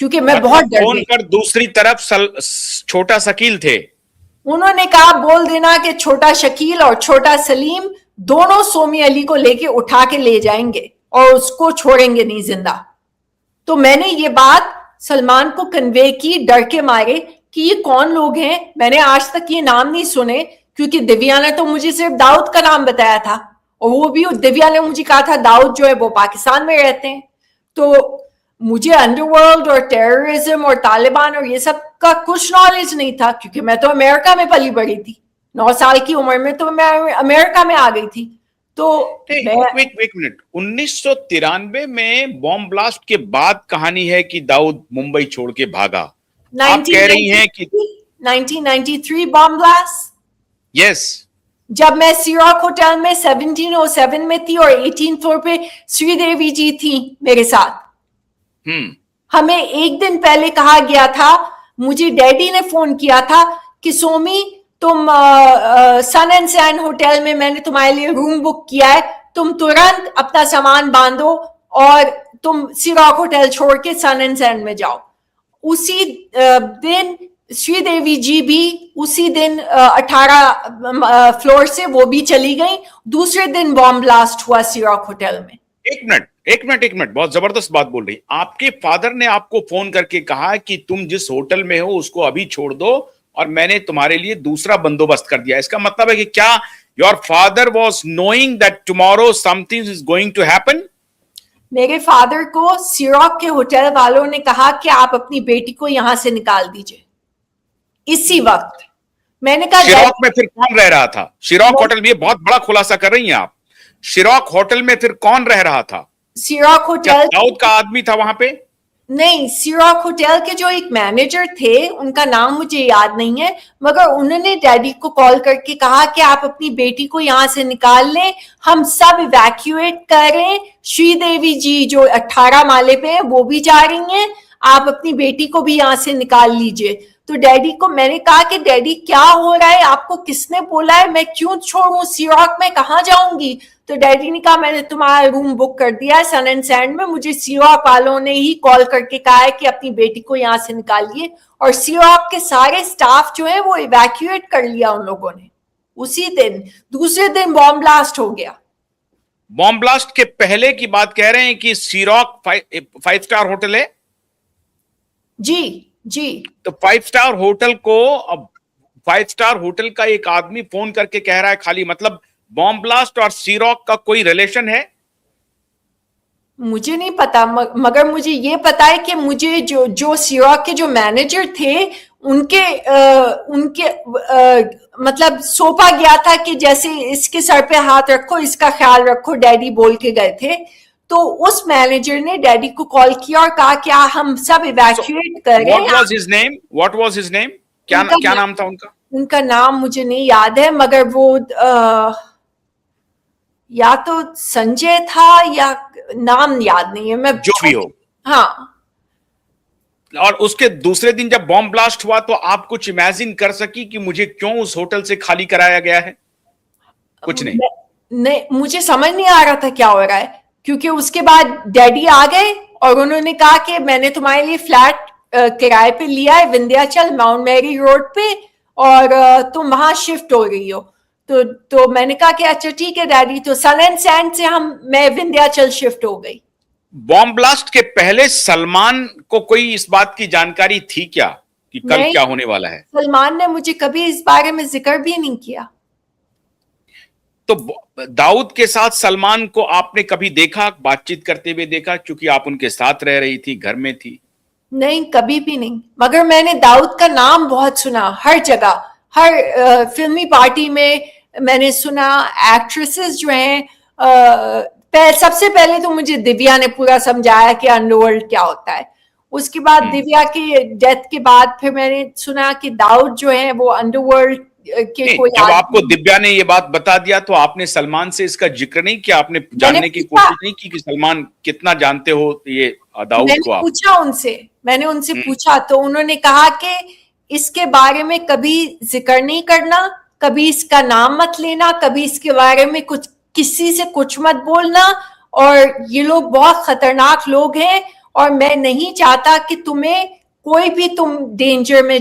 क्योंकि मैं बहुत डर फोन गई। पर दूसरी तरफ छोटा शकील थे। उन्होंने कहा बोल देना कि छोटा शकील और छोटा सलीम दोनों सोमी अली को लेके उठा के ले जाएंगे और उसको छोड़ेंगे नहीं जिंदा। तो मैंने ये बात सलमान को कन्वे की डर के मारे कि ये कौन लोग हैं, मैंने आज तक ये नाम नहीं सुने, क्योंकि दिव्या ने तो मुझे सिर्फ दाऊद का नाम बताया था, और वो भी दिव्या ने मुझे कहा था दाऊद जो है वो पाकिस्तान में रहते हैं। तो मुझे अंडरवर्ल्ड और टेररिज्म और तालिबान और ये सब का कुछ नॉलेज नहीं था, क्योंकि मैं तो अमेरिका में पली बड़ी थी। 9 साल की उम्र में तो मैं अमेरिका में आ गई थी। तो एक मिनट, 1993 में बॉम्ब ब्लास्ट के बाद कहानी है कि दाऊद मुंबई छोड़ के भागा। आप कह रही हैं कि 1993 बॉम्ब ब्लास्ट। यस, जब मैं सीरॉक होटल में 1707 में थी और 18 फ्लोर पे श्रीदेवी जी थी मेरे साथ। हमें एक दिन पहले कहा गया था, मुझे डैडी ने फोन किया था कि सोमी तुम सन एंड सैंड होटल में मैंने तुम्हारे लिए रूम बुक किया है, तुम तुरंत अपना सामान बांधो और तुम सीरॉक होटल छोड़ के सन एंड सैंड में जाओ। उसी दिन श्रीदेवी जी भी उसी दिन 18 फ्लोर से वो भी चली गई। दूसरे दिन बॉम्ब ब्लास्ट हुआ सीरॉक होटल में। एक मिनट, बहुत जबरदस्त बात बोल रही। आपके फादर ने आपको फोन करके कहा कि तुम जिस होटल में हो उसको अभी छोड़ दो और मैंने तुम्हारे लिए दूसरा बंदोबस्त कर दिया। इसका मतलब है कि क्या your father was knowing that tomorrow something is going to happen? मेरे फादर को सीरॉक के होटल वालों ने कहा कि आप अपनी बेटी को यहां से निकाल दीजिए इसी वक्त। मैंने कहा शिरॉक में फिर कौन रह रहा था? शिरॉक होटल में, बहुत बड़ा खुलासा कर रही हैं आप। शिरॉक होटल में फिर कौन रह रहा था? सीरॉक होटल दाऊद का आदमी था वहां पे? नहीं, सीरॉक होटल के जो एक मैनेजर थे उनका नाम मुझे याद नहीं है, मगर उन्होंने डैडी को कॉल करके कहा कि आप अपनी बेटी को यहां से निकाल लें, हम सब इवैक्यूएट करें। श्रीदेवी जी जो 18 माले पे है वो भी जा रही हैं, आप अपनी बेटी को भी यहां से निकाल लीजिए। तो डैडी को मैंने कहा कि डैडी क्या हो रहा है, आपको किसने बोला है, मैं क्यों छोड़ूं सीरॉक में, कहां जाऊंगी? तो डैडी ने कहा मैंने तुम्हारा रूम बुक कर दिया है सन एंड सैंड में, मुझे सीरॉक वालों ने ही कॉल करके कहा है कि अपनी बेटी को यहां से निकालिए। और सीरॉक के सारे स्टाफ जो है वो इवैक्यूएट कर लिया उन लोगों ने उसी दिन। दूसरे दिन बॉम्ब ब्लास्ट हो गया। बॉम्ब ब्लास्ट के पहले की बात कह रहे हैं कि सीरॉक 5 स्टार होटल है? जी जी। तो 5 स्टार होटल को, अब 5 स्टार होटल का एक आदमी फोन करके कह रहा है खाली, मतलब बॉम्ब ब्लास्ट और सीरॉक का कोई रिलेशन है? मुझे नहीं पता, मगर मुझे ये पता है कि मुझे जो सीरॉक के जो मैनेजर थे उनके मतलब सौंपा गया था कि जैसे इसके सर पे हाथ रखो, इसका ख्याल रखो, डैडी बोल के गए थे। तो उस मैनेजर ने डैडी को कॉल किया और कहा क्या हम सब इवैक्यूएट करें। What was his name? क्या नाम था उनका? उनका नाम मुझे नहीं याद है, मगर वो या तो संजय था या नाम याद नहीं है, मैं जो भी हो। हाँ। और उसके दूसरे दिन जब बॉम्ब ब्लास्ट हुआ तो आप कुछ इमेजिन कर सकी कि मुझे क्यों उस होटल से खाली कराया गया है? कुछ नहीं, मुझे समझ नहीं आ रहा था क्या हो रहा है, क्योंकि उसके बाद डैडी आ गए और उन्होंने कहा कि मैंने तुम्हारे लिए फ्लैट किराए पे लिया है विंध्याचल माउंट मैरी रोड पे और तुम वहां शिफ्ट हो रही हो। तो मैंने कहा कि अच्छा ठीक है डैडी। तो सन एंड सैंड से मैं विंध्याचल शिफ्ट हो गई। बॉम्ब ब्लास्ट के पहले सलमान को कोई इस बात की जानकारी थी क्या कि कल क्या होने वाला है? सलमान ने मुझे कभी इस बारे में जिक्र भी नहीं किया। तो दाऊद के साथ सलमान को आपने कभी देखा, बातचीत करते हुए देखा, क्योंकि आप उनके साथ रह रही थी, घर में थी? नहीं, कभी भी नहीं। मगर मैंने दाऊद का नाम बहुत सुना, हर जगह, हर फिल्मी पार्टी में मैंने सुना। एक्ट्रेसेस जो हैं, सबसे पहले तो मुझे दिव्या ने पूरा समझाया कि अंडरवर्ल्ड क्या होता है। उसके बाद दिव्या की डेथ के बाद फिर मैंने सुना कि दाऊद जो है वो अंडरवर्ल्ड के कोई। जब आपको दिव्या ने ये बात बता दिया तो आपने सलमान से इसका जिक्र नहीं किया? आपने जानने की कोशिश नहीं की कि सलमान कितना जानते हो ये दाऊद को? आप पूछा उनसे, मैंने उनसे पूछा तो उन्होंने कहा कि इसके बारे में कभी जिक्र नहीं करना, कभी इसका नाम मत लेना, कभी इसके बारे में कुछ किसी से कुछ मत बोलना, और ये लोग बहुत खतरनाक लोग हैं और मैं नहीं चाहता कि तुम्हें कोई भी तुम डेंजर में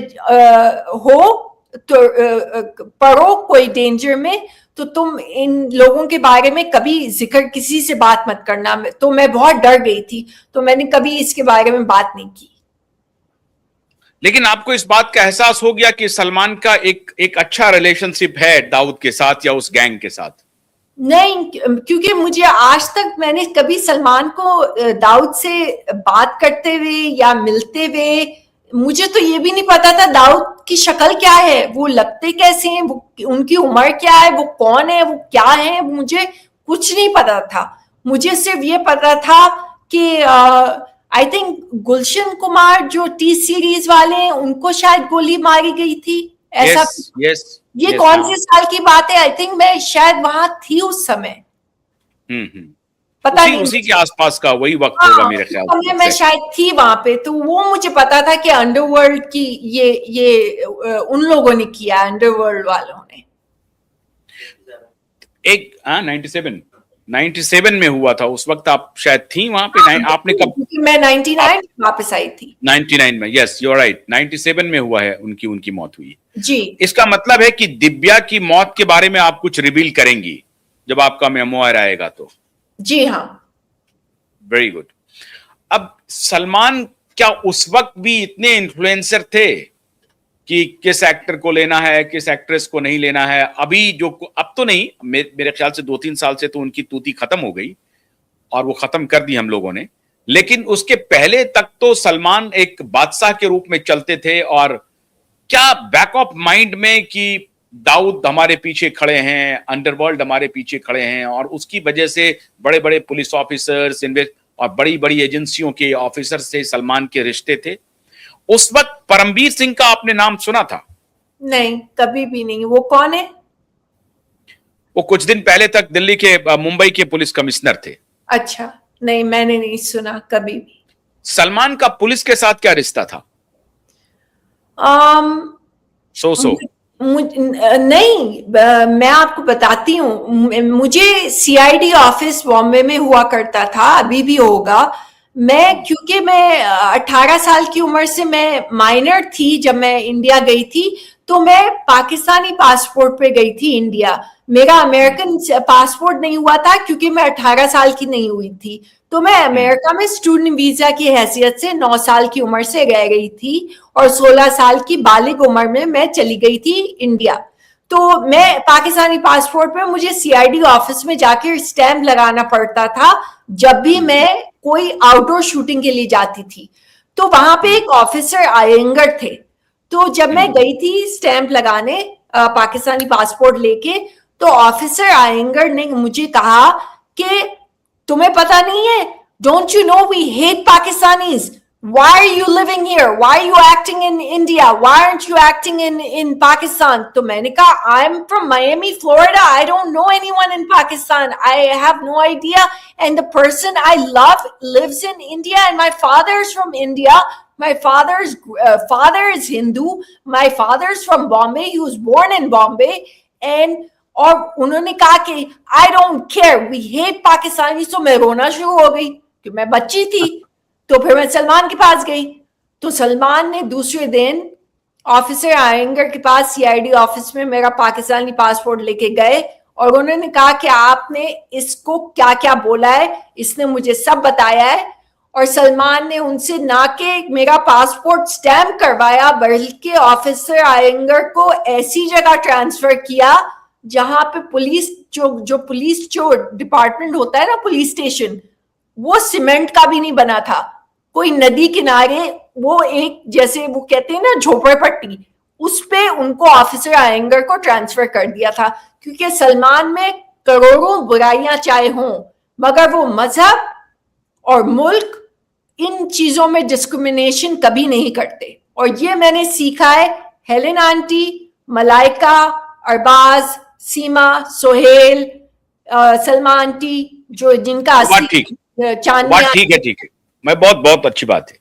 हो तो पड़ो कोई डेंजर में, तो तुम इन लोगों के बारे में कभी जिक्र किसी से बात मत करना। तो मैं बहुत डर गई थी, तो मैंने कभी इसके बारे में बात नहीं की। लेकिन आपको इस बात का एहसास हो गया कि सलमान का एक अच्छा रिलेशनशिप है दाऊद के साथ या उस गैंग के साथ? नहीं, क्योंकि मुझे आज तक मैंने कभी सलमान को दाऊद से बात करते हुए या मिलते हुए, मुझे तो ये भी नहीं पता था दाऊद की शक्ल क्या है, वो लगते कैसे हैं, वो उनकी उम्र क्या है, वो कौन है, वो क्या है, मुझे कुछ नहीं पता था। मुझे सिर्फ ये पता था कि आई थिंक गुलशन कुमार जो टी सीरीज वाले हैं उनको शायद गोली मारी गई थी, ऐसा। यस, ये कौन से साल की बात है? आई थिंक मैं शायद वहां थी उस समय, पता नहीं, उसी के आसपास का वही वक्त हाँ, होगा मेरे ख्याल से। मैं शायद थी वहां पे, तो वो मुझे पता था कि अंडरवर्ल्ड की ये उन लोगों ने किया, अंडरवर्ल्ड वालों ने। एक 97 में हुआ था, उस वक्त आप शायद थी वहां पे। आपने कब? मैं 99 वापस आई थी। 99 में, यस यू आर राइट, 97 में हुआ है उनकी मौत हुई जी। इसका मतलब है कि दिव्या की मौत के बारे में आप कुछ रिवील करेंगी जब आपका मेमोयर आएगा तो? जी हाँ। Very good. अब सलमान क्या उस वक्त भी इतने इन्फ्लुएंसर थे कि किस एक्टर को लेना है, किस एक्ट्रेस को नहीं लेना है? अभी जो, अब तो नहीं, मेरे ख्याल से 2-3 साल से तो उनकी तूती खत्म हो गई और वो खत्म कर दी हम लोगों ने, लेकिन उसके पहले तक तो सलमान एक बादशाह के रूप में चलते थे। और क्या बैक ऑफ माइंड में कि दाऊद हमारे पीछे खड़े हैं, अंडरवर्ल्ड हमारे पीछे खड़े हैं, और उसकी वजह से बड़े बड़े पुलिस ऑफिसर्स और बड़ी बड़ी एजेंसियों के ऑफिसर से सलमान के रिश्ते थे? उस वक्त परमवीर सिंह का आपने नाम सुना था? नहीं, कभी भी नहीं। वो कौन है? वो कुछ दिन पहले तक दिल्ली के, मुंबई के पुलिस कमिश्नर थे। अच्छा, नहीं, मैंने नहीं सुना कभी भी। सलमान का पुलिस के साथ क्या रिश्ता था? सो नहीं, मैं आपको बताती हूँ। मुझे सीआईडी ऑफिस बॉम्बे में हुआ करता था, अभी भी होगा। क्योंकि मैं 18 साल की उम्र से मैं माइनर थी जब मैं इंडिया गई थी, तो मैं पाकिस्तानी पासपोर्ट पे गई थी इंडिया। मेरा अमेरिकन पासपोर्ट नहीं हुआ था क्योंकि मैं 18 साल की नहीं हुई थी। तो मैं अमेरिका में स्टूडेंट वीजा की हैसियत से 9 साल की उम्र से रह गई थी और 16 साल की बालिग उम्र में मैं चली गई थी इंडिया। तो मैं पाकिस्तानी पासपोर्ट पे मुझे सीआईडी ऑफिस में जाकर स्टैंप लगाना पड़ता था जब भी मैं कोई आउटडोर शूटिंग के लिए जाती थी। तो वहां पे एक ऑफिसर आयंगर थे। तो जब मैं गई थी स्टैंप लगाने पाकिस्तानी पासपोर्ट लेके, तो ऑफिसर आयंगर ने मुझे कहा कि तुम्हें पता नहीं है, don't you know we hate Pakistanis, why are you living here, why are you acting in India, why aren't you acting in Pakistan? तो मैंने कहा I'm from Miami, Florida, I don't know anyone in Pakistan, I have no idea, and the person I love lives in India and my father is from India, my father's father is Hindu, my father's from Bombay, he was born in Bombay, and और उन्होंने कहा कि I don't care, we hate Pakistani। तो मैं रोना शुरू हो गई कि मैं बच्ची थी। तो फिर मैं सलमान के पास गई, तो सलमान ने दूसरे दिन ऑफिसर आयंगर के पास सीआईडी ऑफिस में मेरा पाकिस्तानी पासपोर्ट लेके गए और उन्होंने कहा कि आपने इसको क्या क्या बोला है, इसने मुझे सब बताया है। और सलमान ने उनसे ना कि मेरा पासपोर्ट स्टैम्प करवाया, बल्कि ऑफिसर आयंगर को ऐसी जगह ट्रांसफर किया जहां पे पुलिस जो डिपार्टमेंट होता है ना, पुलिस स्टेशन, वो सीमेंट का भी नहीं बना था, कोई नदी किनारे, वो एक जैसे वो कहते हैं ना झोपड़पट्टी, उस पे उनको ऑफिसर आयंगर को ट्रांसफर कर दिया था। क्योंकि सलमान में करोड़ों बुराइयां चाहे हों, मगर वो मजहब और मुल्क, इन चीजों में डिस्क्रिमिनेशन कभी नहीं करते। और ये मैंने सीखा है हेलेन आंटी, मलाइका, अरबाज, सीमा, सोहेल, सलमा आंटी, जो जिनका ठीक है, ठीक है, मैं बहुत बहुत अच्छी बात है।